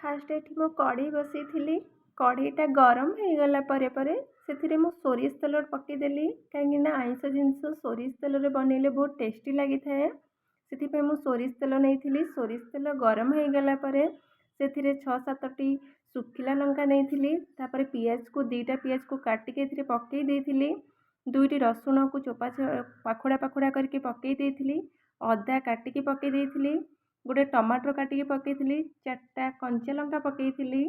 Fast एठी मो कढ़ी बसई कढ़ीटा गरम हो गला परे से मु सोरिष तेल पकईदेली कहीं आइंस जिनस सोरिष तेल बनइले बहुत टेस्टी लगी थाए से मु सोरिष तेल नहीं सोरिष तेल गरम हो गला से 6-7टी सुखिला लंका नहीं पियाज को 2टा पियाज को काटिक पकई देती 2टी रसुण को चोपा पाखुड़ा पाखुड़ा करके पकई देती अदा काटिक पकई देती गोटे टमाटर काटिक पकई 4टा कंचा लंका पकई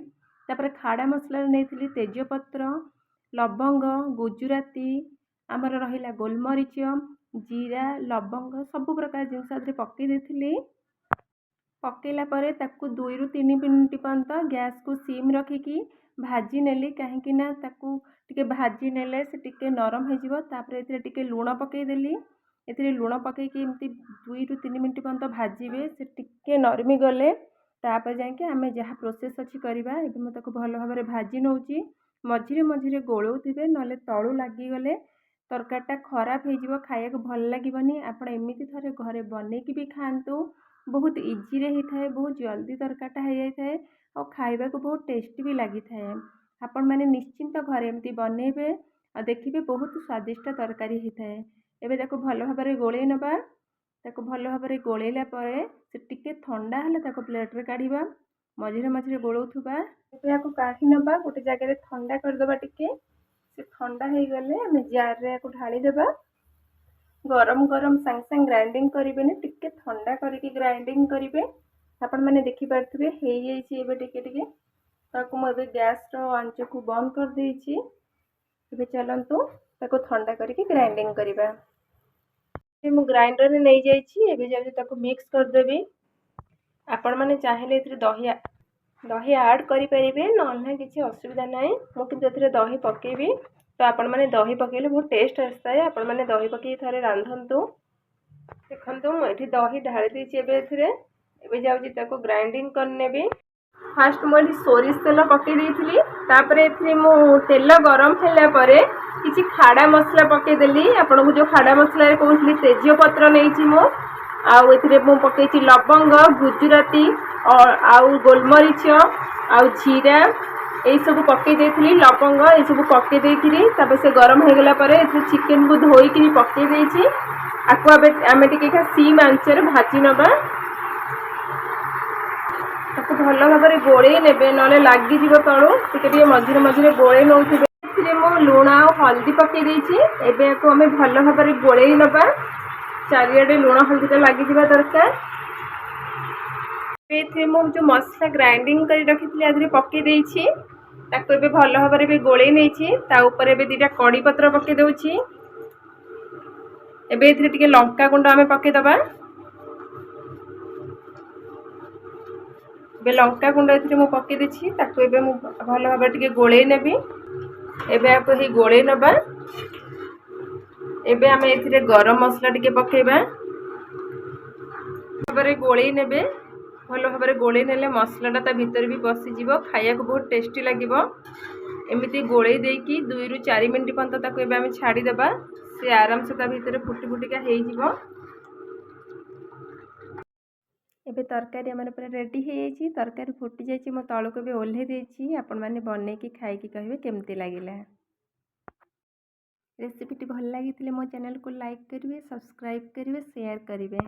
तापर खाड़ा मसला नहीं तेजपत्र लवंग गुजराती आमर रहिला गोलमरीच जीरा लवंग सब प्रकार जिनस पकई देती पकईला परे ताकू 2 ରୁ 3 मिनिट पर्यंत गैस को सिम रखिकी भाजी नेली कहीं ताकू टिके भाजी नेले से टिके नरम हो टिके लुण पकईदेली ए लुण पकईकी एमती 2 ରୁ 3 मिनिट पर्यंत भाजबे से टिके नरमी गले तापर जाके आम जहाँ प्रोसेस अच्छी करवा ए मुझे भल भाव भाजी नौची मझिरे मझिरे गोलौथिबे नले तलू लगिगले तरकारीटा खराब हो खाया भल लगे आप एमती थे घरे बनईकी भी खातु बहुत इजी रे होता बहुत जल्दी तरकारीटा हो जाए और खाइबा को बहुत टेस्टी भी लगी थाए आपण मैंने निश्चिंत घरे एमती बनइबे और देखिए बहुत स्वादिष्ट तरकारी होता है एबे ताको भल भाव गोले नबा ताको भल भाव गोलेला से टिके ठंडा हेले ताको प्लेट रे काढ़ीबा मझिरे मझिरे गोलौथुबा या काढ़ी नबा गोटे जगह ठंडा करदबा टिके से ठंडा हो गले आम जार रे ढाली देबा गरम गरम सांग सांग ग्राइंडिंग करें टिके ठंडा करके ग्राइंडिंग करेंगे आपण मैंने देखी पार्थे हो जाइए टिके टिके ताकू मुझे गैस रो आंच को बंद कर देइछि एबे चलंतु ताको ठंडा करके ग्राइंडिंग करबा मु ग्राइंडर रे नहीं जाइछि एबे जाउ ताको मिक्स कर देबी आपण माने चाहेले इतरे दही ऐड करि परिबे नल्ला किछि असुविधा नाही मु किंतु इतरे दही पकेबी तो आपण माने दही पकेले बहुत टेस्ट आसता है आपण माने दही पके थरे रांधंतु देखंतु मु एठी दही ढाली देछि एबे जाउछि ताको ग्राइंडिंग करनेबी फास्ट मु सोरिष तेल पके देइथिली तापरे एथि मु तेल गरम हैला परे किछि खाड़ा मसला पके देली आपण को जो खाड़ा मसला रे कहउथली तेजपत्र नैछि मु आउ एथिरे मु पकेछि लवंग गुजराती और आउ गोलमरीच आउ जीरा यही सब पकई देती लवंग ये सब पकई देती से गरम हो गला चिकेन को धोईकी पकई देती आपको आम टे सीम आंचर भाजी नबा ताको भल भाव गोले ने ना लगिज तलू टे मझे मझे गोले नौ मु लुण आ हल्दी पकई देती एवं आम भल भाव गोले नबा चारिआडे लुण हल्दी लगिज दरकार मुझे जो मसला ग्राइंडिंग कर रखी आदि पकई देती ताको एबे भल भाव भी गोले नहीं ताऊपर एबे 2टा कड़ी पत्र पकई दउछि एबे एथिरे टिके लंका गुंड आमे पकई दबा एबे लंका गुंड एथिरे मु पकई देछि ताको एबे मु भल भाव टिके गोले नेबी एबे आपको ही गोले नबा एबे आमे एथिरे गरम मसला टिके पकेबा भाव गोले नेबे भल भाव गोले नेले मसलाटा ता भीतर भी पशिज खाया को बहुत टेस्टी लगे एमती गोले देकी 2 ରୁ 4 मिनिट पर्यंत ताको एबे आमे छाड़ीदेबा से आराम से ता भीतर फुटी फुटिका हो एबे तरकारी आमर पूरा रेडी हो जाइए तरकारी फुटी जाइए मो तलक भी ओल्हे देछि आपण माने बनैकी खाइकी कहिबे केमती लागिला रेसिपीटी भल लगी मो चैनल को लाइक करेंगे सब्सक्राइब करेंगे शेयर करेंगे।